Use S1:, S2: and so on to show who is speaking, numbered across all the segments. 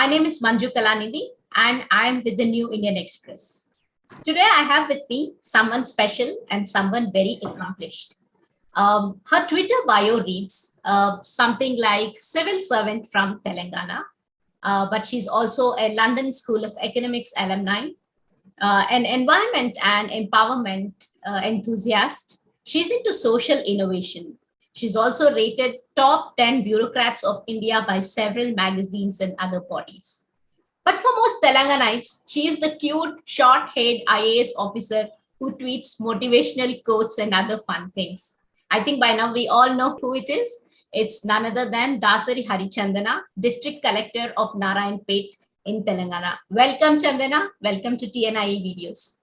S1: My name is Manju Kalanidhi and I am with the New Indian Express. Today I have with me someone special and someone very accomplished. Her Twitter bio reads something like civil servant from Telangana, but she's also a London School of Economics alumni, an environment and empowerment enthusiast. She's into social innovation. She's also rated top 10 bureaucrats of India by several magazines and other bodies. But for most Telanganites, she is the cute, short-haired IAS officer who tweets motivational quotes and other fun things. I think by now we all know who it is. It's none other than Dasari Hari Chandana, District Collector of Narayanpet in Telangana. Welcome, Chandana. Welcome to TNIE Videos.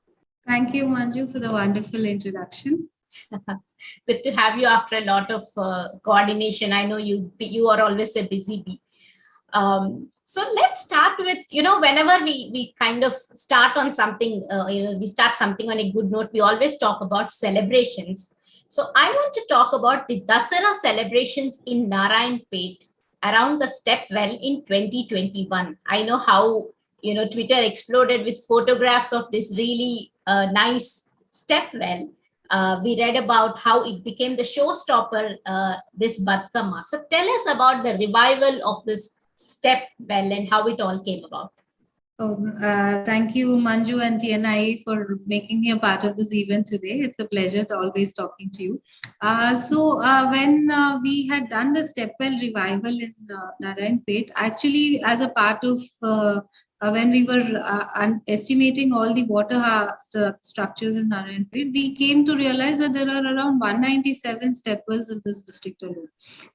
S2: Thank you, Manju, for the wonderful introduction.
S1: Good to have you after a lot of coordination. I know you are always a busy bee. So let's start with, whenever we kind of start on something, we start something on a good note, we always talk about celebrations. So I want to talk about the Dasara celebrations in Narayanpet around the Stepwell in 2021. I know how, Twitter exploded with photographs of this really nice Stepwell. We read about how it became the showstopper, this Batkama. So tell us about the revival of this Stepwell and how it all came about.
S2: Thank you, Manju and TNI, for making me a part of this event today. It's a pleasure to always talking to you. When we had done the Stepwell revival in Narayanpet, actually as a part of when we were estimating all the water structures in Narayanpet, we came to realize that there are around 197 stepwells in this district alone,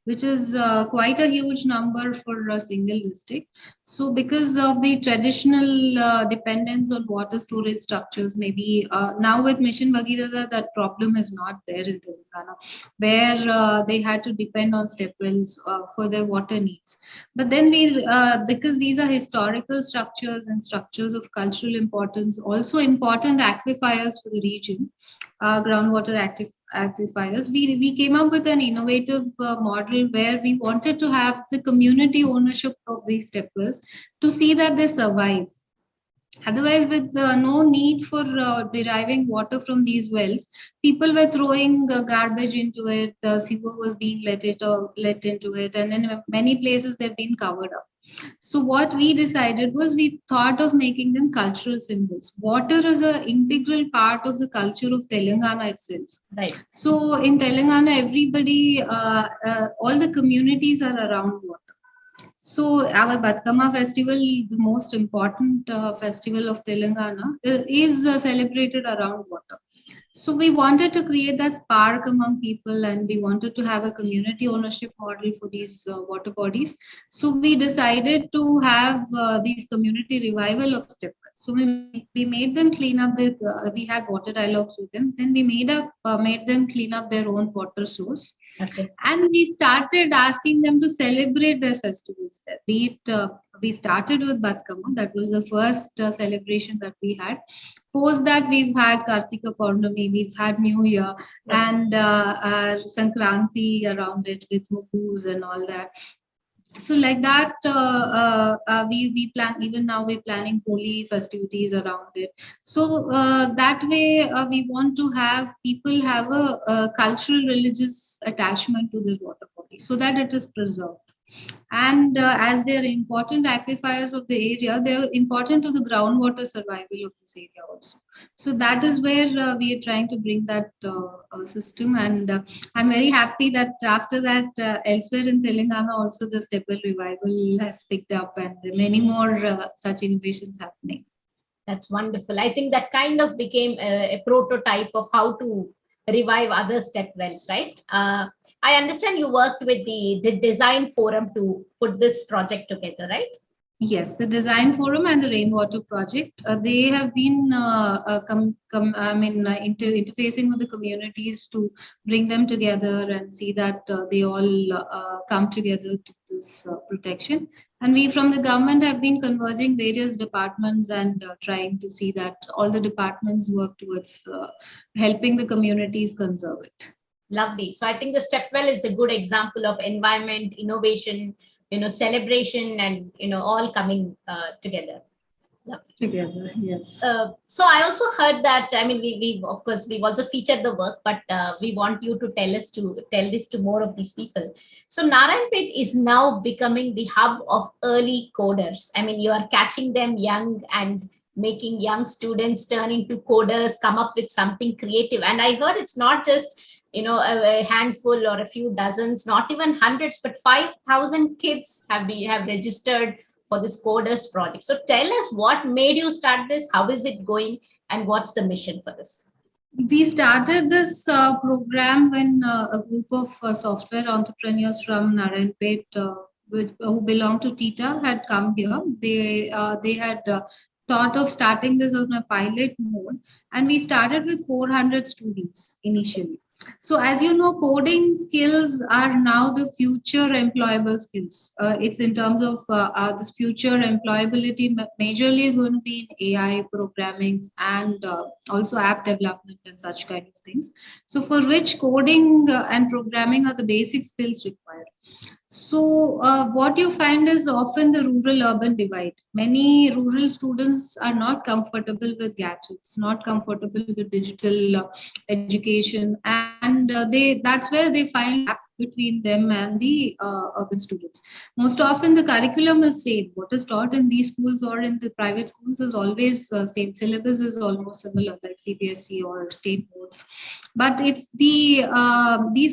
S2: which is quite a huge number for a single district. So because of the traditional dependence on water storage structures, maybe now with Mission Bhagirath, that problem is not there in Telangana, where they had to depend on stepwells for their water needs. But then because these are historical structures and structures of cultural importance, also important aquifers for the region, groundwater aquifers, we came up with an innovative model where we wanted to have the community ownership of these stepwells to see that they survive. Otherwise, with no need for deriving water from these wells, people were throwing garbage into it, the sewer was being let into it, and in many places they've been covered up. So what we decided was, we thought of making them cultural symbols. Water is an integral part of the culture of Telangana itself.
S1: Right.
S2: So in Telangana, everybody, all the communities are around water. So our Batkama festival, the most important festival of Telangana, is celebrated around water. So we wanted to create that spark among people, and we wanted to have a community ownership model for these water bodies. So we decided to have these community revival of stepwells. So we made them clean up their, we had water dialogues with them. Then we made them clean up their own water source.
S1: Okay.
S2: And we started asking them to celebrate their festivals there. We started with Batkama. That was the first celebration that we had. Post that, we've had Kartika Purnami, we've had New Year, and Sankranti around it with Mugus and all that. So like that, we plan, even now we're planning Holi festivities around it. So that way, we want to have people have a cultural religious attachment to this water body, so that it is preserved. And as they are important aquifers of the area, they are important to the groundwater survival of this area also. So that is where we are trying to bring that system. And I'm very happy that after that, elsewhere in Telangana also the Stepwell revival has picked up, and there are many more such innovations happening.
S1: That's wonderful. I think that kind of became a prototype of how to revive other stepwells, right? I understand you worked with the design forum to put this project together, right?
S2: Yes, the design forum and the rainwater project, they have been interfacing with the communities to bring them together and see that they all come together to this protection. And we from the government have been converging various departments and trying to see that all the departments work towards helping the communities conserve it.
S1: Lovely. So I think the Stepwell is a good example of environment, innovation, celebration and, all coming together. Lovely.
S2: Together, yes.
S1: So I also heard that, I mean, we of course we've also featured the work, but we want you to tell this to more of these people. So Narayanpet is now becoming the hub of early coders. I mean, you are catching them young and making young students turn into coders, come up with something creative. And I heard it's not just a handful or a few dozens, not even hundreds, but 5,000 kids have registered for this coders project. So tell us, what made you start this, how is it going, and what's the mission for this?
S2: We started this program when a group of software entrepreneurs from Narayanpet, who belong to TITA, had come here. They had thought of starting this on a pilot mode, and we started with 400 students initially. So as you know, coding skills are now the future employable skills. It's in terms of this future employability majorly is going to be in AI programming and also app development and such kind of things. So for which coding and programming are the basic skills required. So what you find is often the rural-urban divide. Many rural students are not comfortable with gadgets, not comfortable with digital education, and that's where they find gap between them and the urban students. Most often the curriculum is same. What is taught in these schools or in the private schools is always same. Syllabus is almost similar, like CBSE or state boards. But it's these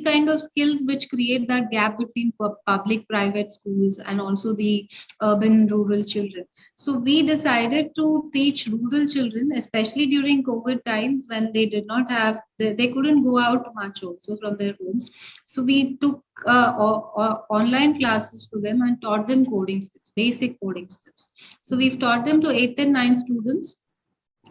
S2: kind of skills which create that gap between public private schools and also the urban rural children. So we decided to teach rural children, especially during COVID times when they did not have, they couldn't go out much also from their homes. So we took online classes for them and taught them coding skills, basic coding skills. So we've taught them to 8th and 9th students.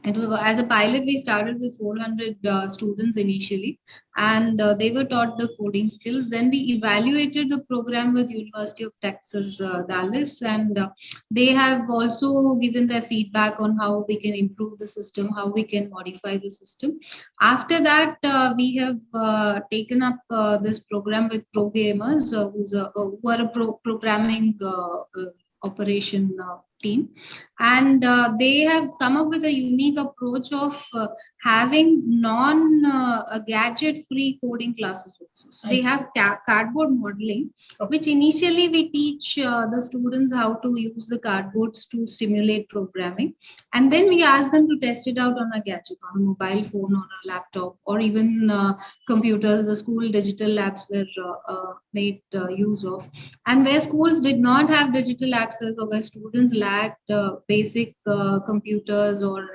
S2: As a pilot, we started with 400 students initially, and they were taught the coding skills. Then we evaluated the program with University of Texas, Dallas, and they have also given their feedback on how we can improve the system, how we can modify the system. After that, we have taken up this program with pro gamers who are a programming operation team, and they have come up with a unique approach of having non-gadget free coding classes also. So they have cardboard modeling, which initially we teach the students how to use the cardboards to simulate programming, and then we ask them to test it out on a gadget, on a mobile phone, on a laptop, or even computers. The school digital labs were made use of, and where schools did not have digital access, or where students lacked basic computers or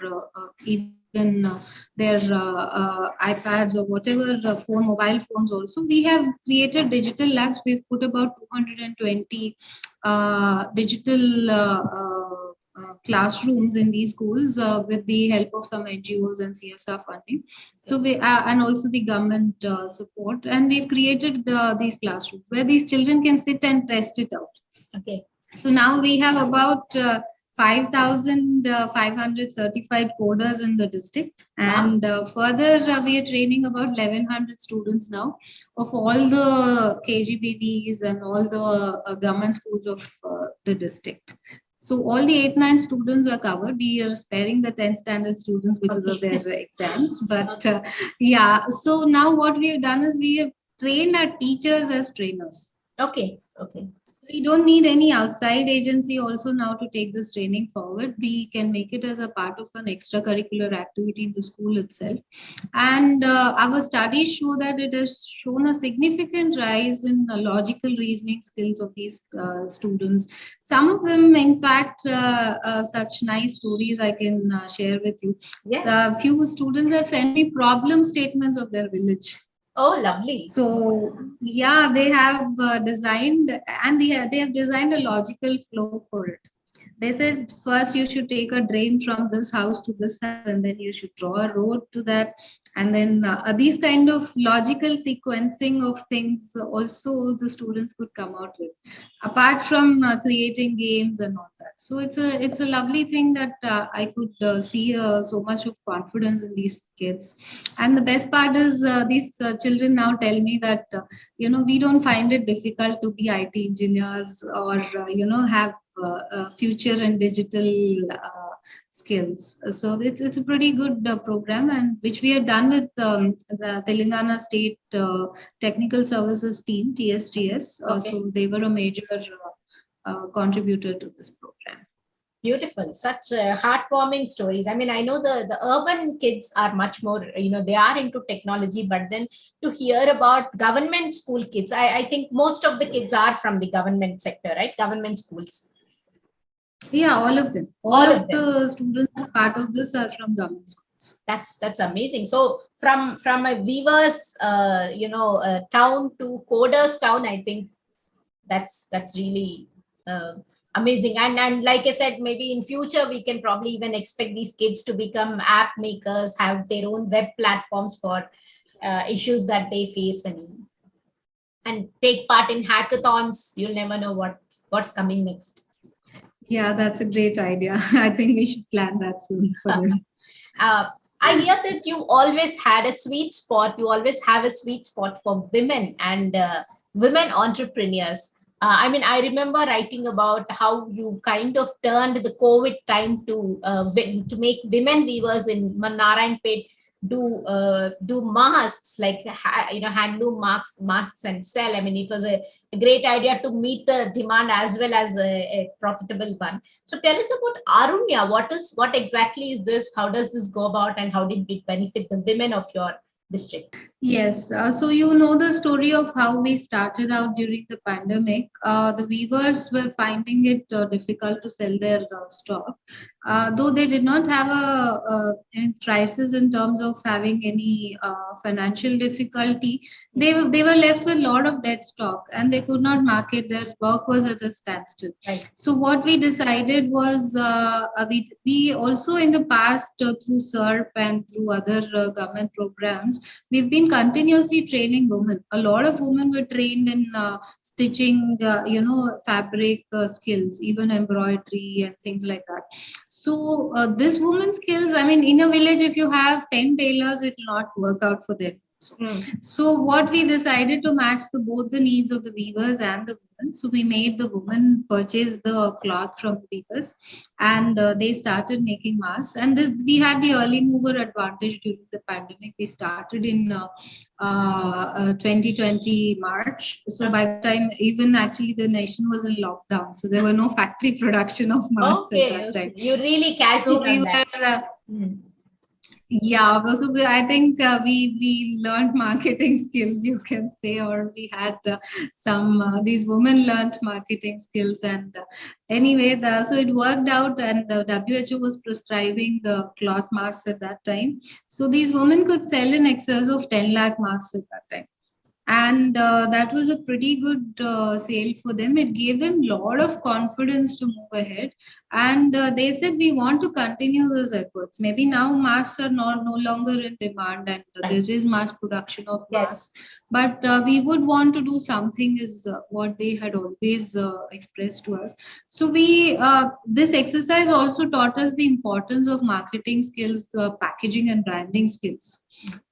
S2: even their iPads or whatever mobile phones also, we have created digital labs. We've put about 220 digital classrooms in these schools with the help of some NGOs and CSR funding. So we and also the government support, and we've created these classrooms where these children can sit and test it out.
S1: Okay.
S2: So now we have about 5,500 certified coders in the district, and further we are training about 1,100 students now of all the KGBVs and all the government schools of the district. So all the 8th, 9th students are covered. We are sparing the 10th standard students because of their exams. But yeah, so now what we have done is we have trained our teachers as trainers.
S1: Okay.
S2: We don't need any outside agency also now to take this training forward. We can make it as a part of an extracurricular activity in the school itself. And our studies show that it has shown a significant rise in logical reasoning skills of these students. Some of them, in fact, such nice stories I can share with you.
S1: Yes.
S2: A few students have sent me problem statements of their village.
S1: Oh, lovely.
S2: So yeah, they have designed, and they have designed a logical flow for it. They said first you should take a drain from this house to this house, and then you should draw a road to that, and then these kind of logical sequencing of things also the students could come out with, apart from creating games and all that. So it's a lovely thing that I could see so much of confidence in these kids. And the best part is these children now tell me that we don't find it difficult to be IT engineers or have future and digital skills. So it's a pretty good program, and which we have done with the Telangana State Technical Services Team, TSTS.
S1: Okay.
S2: So they were a major contributor to this program.
S1: Beautiful, such heartwarming stories. I mean, I know the urban kids are much more, they are into technology, but then to hear about government school kids, I think most of the kids are from the government sector, right? Government schools.
S2: Yeah, all of them. All of the students part of this are from government schools.
S1: That's amazing. So from a weaver's town to coder's town, I think that's really amazing. And like I said, maybe in future we can probably even expect these kids to become app makers, have their own web platforms for issues that they face, and take part in hackathons. You'll never know what's coming next.
S2: Yeah, that's a great idea. I think we should plan that soon for them.
S1: I hear that you always had a sweet spot. You always have a sweet spot for women and women entrepreneurs. I mean, I remember writing about how you kind of turned the COVID time to make women weavers in Narayanpet do masks, like handloom masks and sell. I mean, it was a great idea to meet the demand as well as a profitable one. So tell us about Arunya. What exactly is this? How does this go about, and how did it benefit the women of your district?
S2: Yes, so you know the story of how we started out during the pandemic. The weavers were finding it difficult to sell their stock, though they did not have a crisis in terms of having any financial difficulty. They were left with a lot of dead stock, and they could not market. Their work was at a standstill.
S1: Right.
S2: So what we decided was we also in the past through SERP and through other government programs, we've been continuously training women. A lot of women were trained in stitching, fabric skills, even embroidery and things like that. So this women's skills, I mean, in a village, if you have 10 tailors, it will not work out for them. So what we decided to match both the needs of the weavers and the women. So we made the women purchase the cloth from the weavers, and they started making masks. And we had the early mover advantage during the pandemic. We started in 2020 March. So by the time, even actually the nation was in lockdown, so there were no factory production of masks at that time.
S1: You really cashed in on that.
S2: Yeah, so I think we learned marketing skills, you can say, or we had these women learned marketing skills, and anyway, so it worked out, and WHO was prescribing cloth masks at that time. So these women could sell in excess of 10 lakh masks at that time. And that was a pretty good sale for them. It gave them a lot of confidence to move ahead. And they said, we want to continue those efforts. Maybe now masks are no longer in demand, and there is mass production of masks. But we would want to do something, is what they had always expressed to us. So this exercise also taught us the importance of marketing skills, packaging and branding skills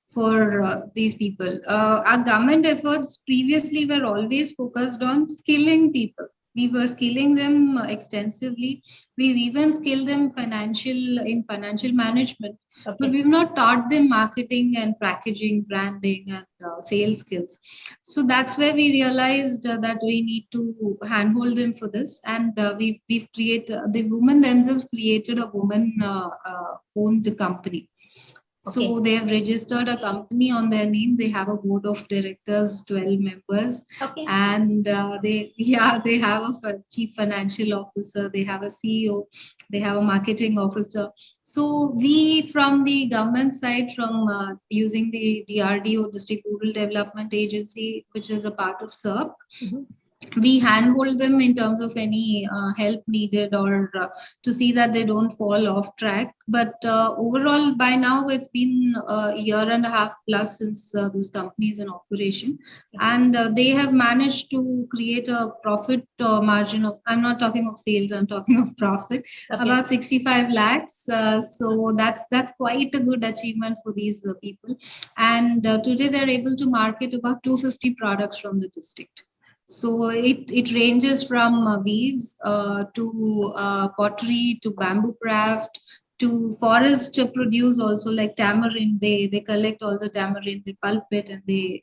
S2: for these people. Our government efforts previously were always focused on skilling people. We were skilling them extensively. We've even skilled them in financial management, but we've not taught them marketing and packaging, branding, and sales skills. So that's where we realized that we need to handhold them for this. And we've created, the women themselves created a woman-owned company. So they have registered a company on their name. They have a board of directors, 12 members, and they have a chief financial officer. They have a CEO. They have a marketing officer. So we, from the government side, from using the DRDO, District Rural Development Agency, which is a part of SERP, we handhold them in terms of any help needed, or to see that they don't fall off track. But overall, by now, it's been a year and a half plus since this company is in operation. And they have managed to create a profit margin of, I'm not talking of sales, I'm talking of profit, about 65 lakhs. So that's quite a good achievement for these people. And today they're able to market about 250 products from the district. So it ranges from weaves to pottery to bamboo craft to forest produce also, like tamarind. They collect all the tamarind, they pulp it, and they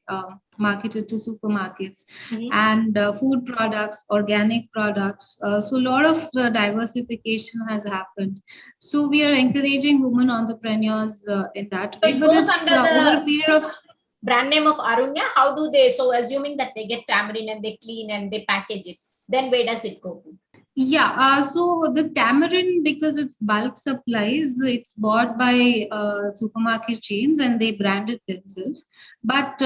S2: market it to supermarkets. And food products, organic products. So a lot of diversification has happened. So we are encouraging women entrepreneurs in that way.
S1: It
S2: But
S1: goes
S2: it's
S1: under
S2: over
S1: the
S2: a period of
S1: brand name of Arunya. How do they, so assuming that they get tamarind and they clean and they package it, then where does it go to?
S2: Yeah, so the tamarind, because it's bulk supplies, it's bought by supermarket chains and they brand it themselves. But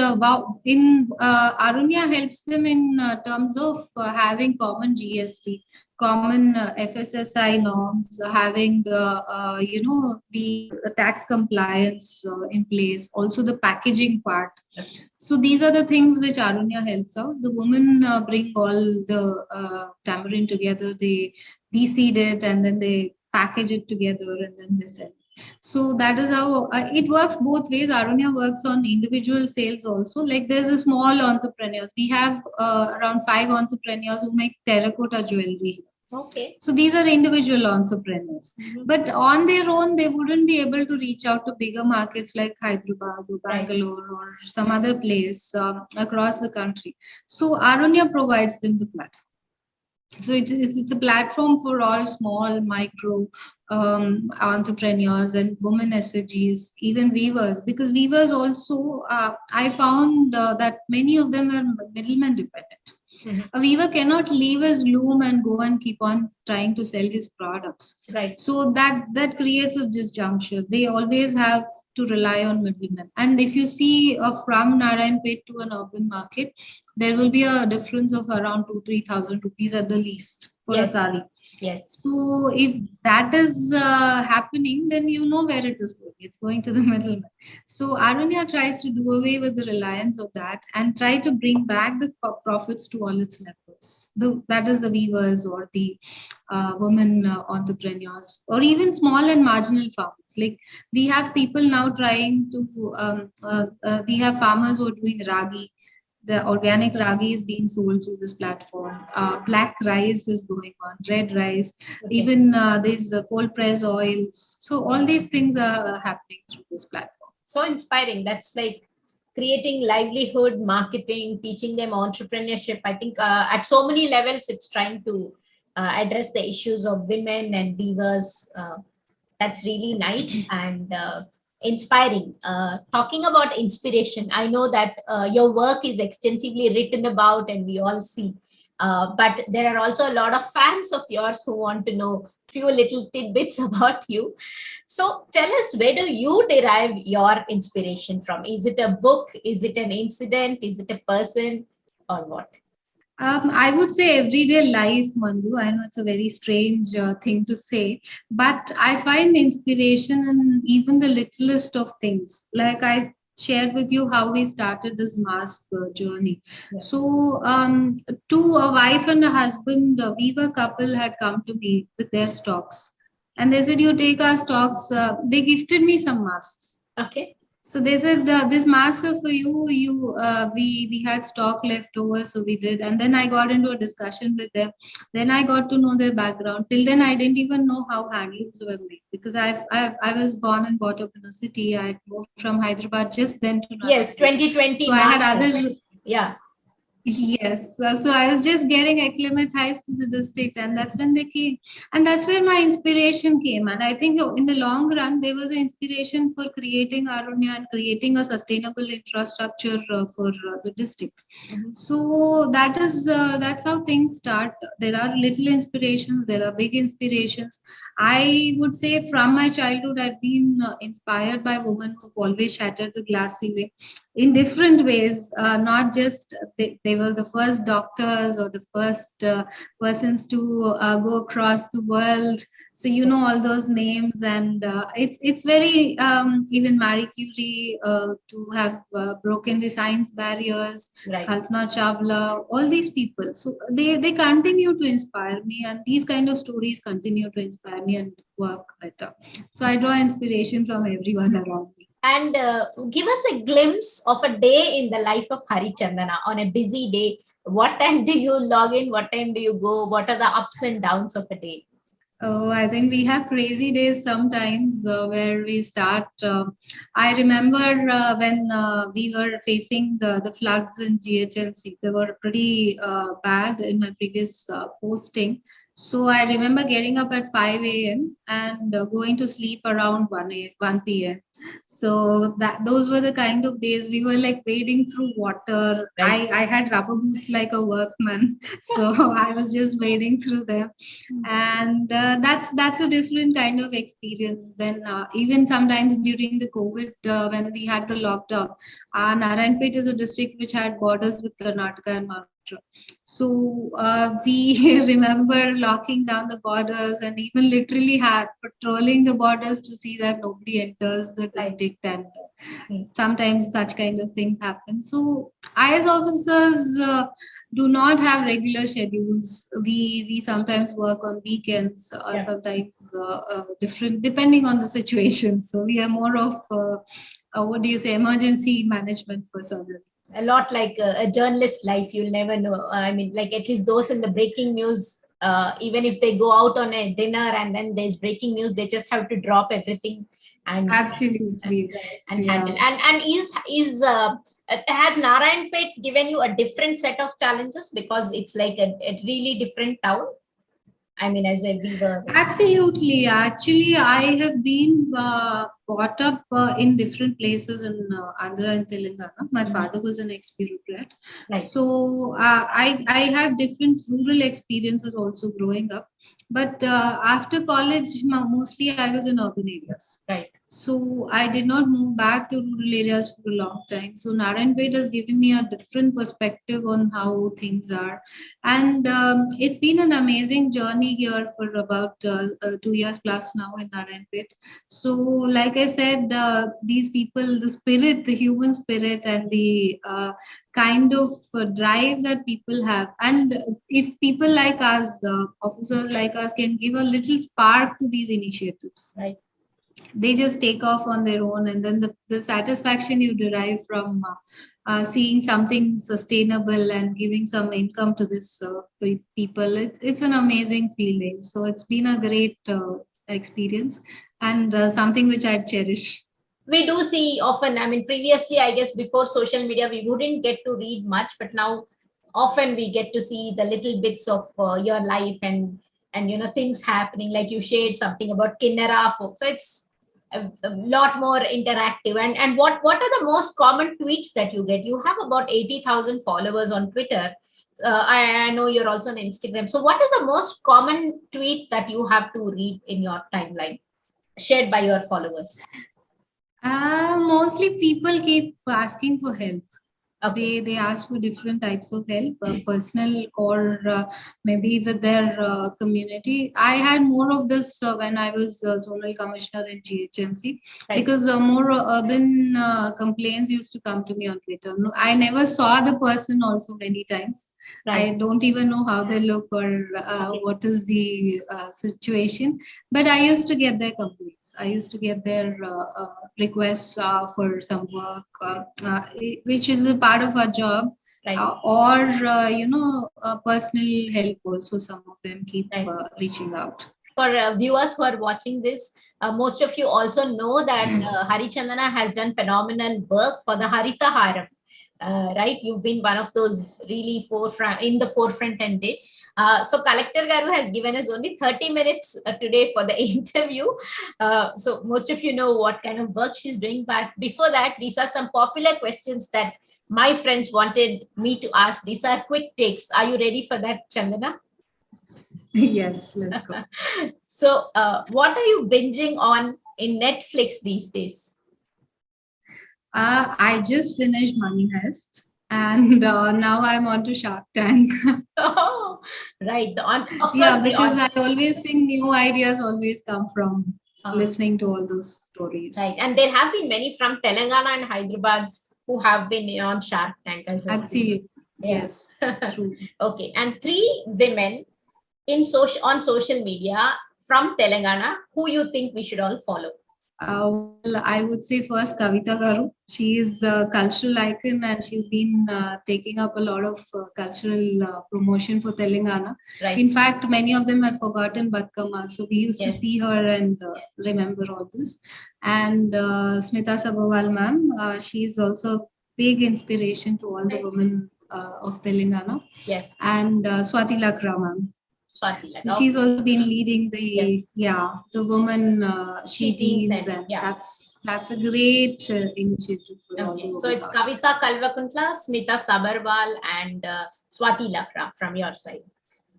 S2: in Arunya helps them in terms of having common GST, common FSSI norms, having the tax compliance in place, also the packaging part. So these are the things which Arunya helps out. The women bring all the tamarind together, they de-seed it, and then they package it together, and then they sell. So that is how it works both ways. Arunya works on individual sales also. Like there's a small entrepreneurs. We have around 5 entrepreneurs who make terracotta jewelry.
S1: Okay.
S2: So these are individual entrepreneurs. But on their own, they wouldn't be able to reach out to bigger markets like Hyderabad or Bangalore or some other place across the country. So Arunya provides them the platform. So it's a platform for all small, micro entrepreneurs and women SHGs, even weavers, because weavers also, I found that many of them are middlemen dependent. A weaver cannot leave his loom and go and keep on trying to sell his products.
S1: Right.
S2: So that creates a disjuncture. They always have to rely on middlemen. And if you see from Narayanpet to an urban market, there will be a difference of around 2,000-3,000 rupees at the least for a sari.
S1: Yes.
S2: So if that is happening, then you know where it is going. It's going to the middleman. So Arunya tries to do away with the reliance of that and try to bring back the profits to all its members. That is the weavers or the women entrepreneurs, or even small and marginal farmers. Like we have people now trying to, we have farmers who are doing ragi. The organic ragi is being sold through this platform. Black rice is going on, red rice, even these cold press oils. So all these things are happening through this platform.
S1: So inspiring. That's like creating livelihood, marketing, teaching them entrepreneurship. I think at so many levels, it's trying to address the issues of women and weavers. That's really nice and inspiring. Talking about inspiration, I know that your work is extensively written about and we all see. But there are also a lot of fans of yours who want to know few little tidbits about you. So tell us, where do you derive your inspiration from? Is it a book? Is it an incident? Is it a person or what?
S2: I would say everyday life, Manju. I know it's a very strange thing to say, but I find inspiration in even the littlest of things. Like I shared with you how we started this mask journey. So, to a wife and a husband, a weaver couple had come to me with their stocks, and they said, "You take our stocks." They gifted me some masks.
S1: Okay.
S2: So they said, this master for you, we had stock left over, so we did. And then I got into a discussion with them. Then I got to know their background. Till then, I didn't even know how handlooms were made, because I was born and brought up in a city. I moved from Hyderabad just then to Nagpur.
S1: Yes, 2020.
S2: So I had other.
S1: Yeah.
S2: Yes, so I was just getting acclimatized to the district, and that's when they came, and that's where my inspiration came. And I think in the long run, they were the inspiration for creating Arunya and creating a sustainable infrastructure for the district. So that's how things start. There are little inspirations, there are big inspirations. I would say from my childhood, I've been inspired by women who've always shattered the glass ceiling in different ways. Not just they were the first doctors or the first persons to go across the world. So you know all those names, and it's very even Marie Curie to have broken the science barriers,
S1: Right.
S2: Kalpana Chawla, all these people. So they continue to inspire me, and these kind of stories continue to inspire me and work better. So I draw inspiration from everyone around me.
S1: And give us a glimpse of a day in the life of Hari Chandana on a busy day. What time do you log in? What time do you go? What are the ups and downs of a day?
S2: Oh, I think we have crazy days sometimes where we start. I remember when we were facing the floods in GHMC, they were pretty bad in my previous posting. So I remember getting up at 5 a.m. and going to sleep around 1 p.m. So that those were the kind of days we were like wading through water.
S1: Right.
S2: I had rubber boots like a workman, so I was just wading through them, and that's a different kind of experience than even sometimes during the COVID when we had the lockdown. Narayanpet is a district which had borders with Karnataka and Maharashtra, so we remember locking down the borders and even literally had patrolling the borders to see that nobody enters the
S1: Right.
S2: district, and
S1: Mm.
S2: sometimes such kind of things happen. So IAS officers do not have regular schedules. We sometimes work on weekends,
S1: Yeah.
S2: sometimes different depending on the situation. So we are more of what do you say, emergency management personnel.
S1: A lot like a journalist life. You'll never know. I mean, like at least those in the breaking news, even if they go out on a dinner and then there's breaking news, they just have to drop everything and
S2: Absolutely right.
S1: and
S2: Yeah.
S1: handle. And is has Narayanpet given you a different set of challenges because it's like a really different town? I mean, as a weaver.
S2: Absolutely. Actually, I have been brought up in different places in Andhra and Telangana. My
S1: Mhm.
S2: father was an ex-bureaucrat.
S1: Right.
S2: So I had different rural experiences also growing up. But after college, mostly I was in urban areas.
S1: Right.
S2: So I did not move back to rural areas for a long time. So Narayanpet has given me a different perspective on how things are, and it's been an amazing journey here for about 2 years plus now in Narayanpet. So, like I said, these people, the spirit, the human spirit, and the kind of drive that people have, and if people like us, officers like us, can give a little spark to these initiatives,
S1: Right.
S2: they just take off on their own, and then the satisfaction you derive from seeing something sustainable and giving some income to this people, it's an amazing feeling. So it's been a great experience, and something which I cherish.
S1: We do see often. I mean, previously, I guess before social media, we wouldn't get to read much, but now often we get to see the little bits of your life and things happening. Like you shared something about Kinnera folks, so it's a lot more interactive. And what are the most common tweets that you get? You have about 80,000 followers on Twitter. I know you're also on Instagram. So what is the most common tweet that you have to read in your timeline shared by your followers?
S2: Mostly people keep asking for help.
S1: Okay.
S2: They ask for different types of help, personal or maybe with their community. I had more of this when I was zonal commissioner in GHMC,
S1: Right.
S2: because more urban complaints used to come to me on Twitter. No, I never saw the person also many times.
S1: Right.
S2: I don't even know how they look or
S1: Okay.
S2: what is the situation, but I used to get their complaints. I used to get their requests for some work, which is a part of our job,
S1: Right.
S2: or personal help. Also, some of them keep
S1: Right.
S2: reaching out.
S1: For viewers who are watching this, most of you also know that Hari Chandana has done phenomenal work for the Harita Haram. Right, you've been one of those really in the forefront and did. So Collector Garu has given us only 30 minutes today for the interview. So most of you know what kind of work she's doing. But before that, these are some popular questions that my friends wanted me to ask. These are quick takes. Are you ready for that, Chandana?
S2: Yes, let's go.
S1: So, what are you binging on in Netflix these days?
S2: I just finished Money Heist, and now I'm on to Shark Tank.
S1: Oh, right. Of course,
S2: Yeah, because I always think new ideas always come from listening to all those stories.
S1: Right. And there have been many from Telangana and Hyderabad who have been on Shark Tank.
S2: I've seen.
S1: Yeah.
S2: Yes, true.
S1: Okay. And three women on social media from Telangana who you think we should all follow?
S2: Well, I would say first Kavita Garu. She is a cultural icon and she's been taking up a lot of cultural promotion for Telangana.
S1: Right.
S2: In fact, many of them had forgotten Batkama. So we used to
S1: Yes.
S2: see her and remember all this. And Smita Sabharwal ma'am, she's also a big inspiration to all the women of Telangana.
S1: Yes.
S2: And Swati Lakra ma'am. So she's also been leading the the woman she teams, and that's a great initiative.
S1: Okay, so it's Kavita Kalvakuntla, Smita Sabharwal, and Swati Lakra from your side.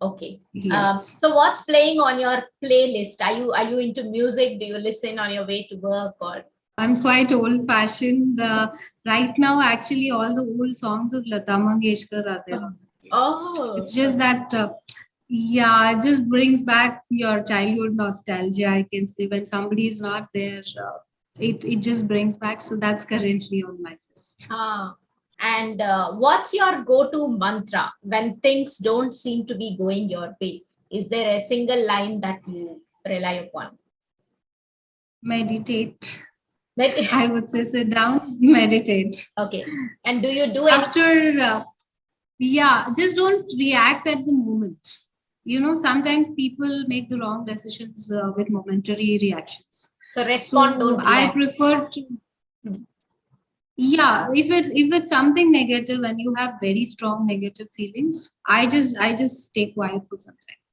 S1: Okay.
S2: Yes.
S1: So what's playing on your playlist? Are you into music? Do you listen on your way to work or?
S2: I'm quite old-fashioned. Right now, actually, all the old songs of Lata Mangeshkar are there.
S1: Oh.
S2: It's just that. It just brings back your childhood nostalgia. I can say when somebody is not there, it just brings back. So that's currently on my list.
S1: And what's your go-to mantra when things don't seem to be going your way? Is there a single line that you rely upon?
S2: Meditate. I would say sit down, meditate.
S1: Okay. And do you do it
S2: after? Just don't react at the moment. Sometimes people make the wrong decisions with momentary reactions.
S1: So respond, don't react.
S2: I prefer to. Yeah, if it's something negative and you have very strong negative feelings, I just stay quiet for some time,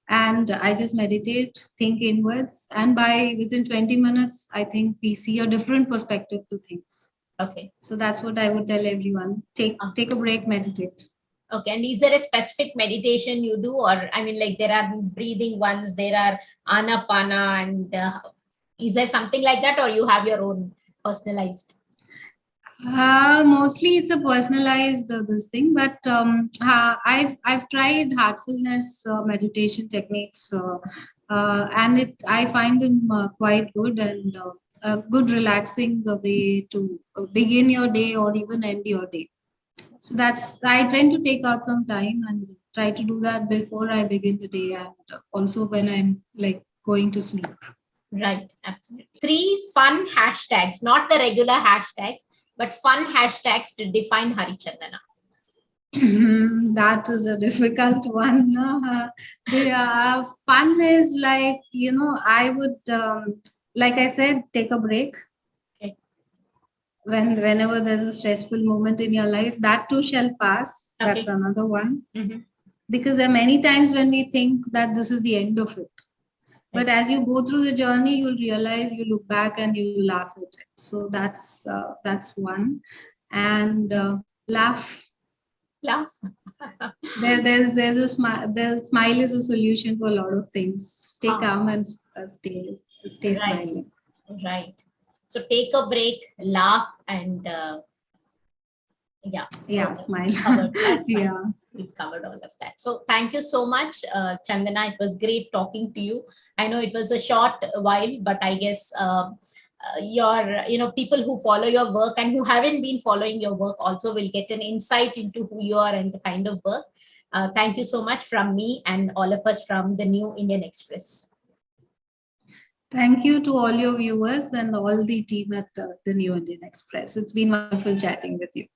S2: and I just meditate, think inwards, and by within 20 minutes, I think we see a different perspective to things.
S1: Okay.
S2: So that's what I would tell everyone: take a break, meditate.
S1: Okay, and is there a specific meditation you do, or I mean, like there are these breathing ones, there are anapana, and is there something like that, or you have your own personalized?
S2: Mostly it's a personalized this thing, but I've tried heartfulness meditation techniques, and I find them quite good and a good relaxing way to begin your day or even end your day. So I tend to take out some time and try to do that before I begin the day and also when I'm like going to sleep.
S1: Right, absolutely. 3 fun hashtags, not the regular hashtags, but fun hashtags to define Hari Chandana.
S2: That is a difficult one. Fun is like, I would, like I said, take a break.
S1: Okay.
S2: Whenever there's a stressful moment in your life, that too shall pass. Okay. That's another one. Mm-hmm. Because there are many times when we think that this is the end of it. But as you go through the journey, you'll realize, you look back and you laugh at it. So that's one. And laugh.
S1: Laugh.
S2: There's a smile. The smile is a solution to a lot of things. Stay calm and stay smiling.
S1: Right. So take a break, laugh, and smile. Yeah. We've covered all of that. So thank you so much, Chandana. It was great talking to you. I know it was a short while, but I guess people who follow your work and who haven't been following your work also will get an insight into who you are and the kind of work. Thank you so much from me and all of us from the New Indian Express.
S2: Thank you to all your viewers and all the team at the New Indian Express. It's been wonderful chatting with you.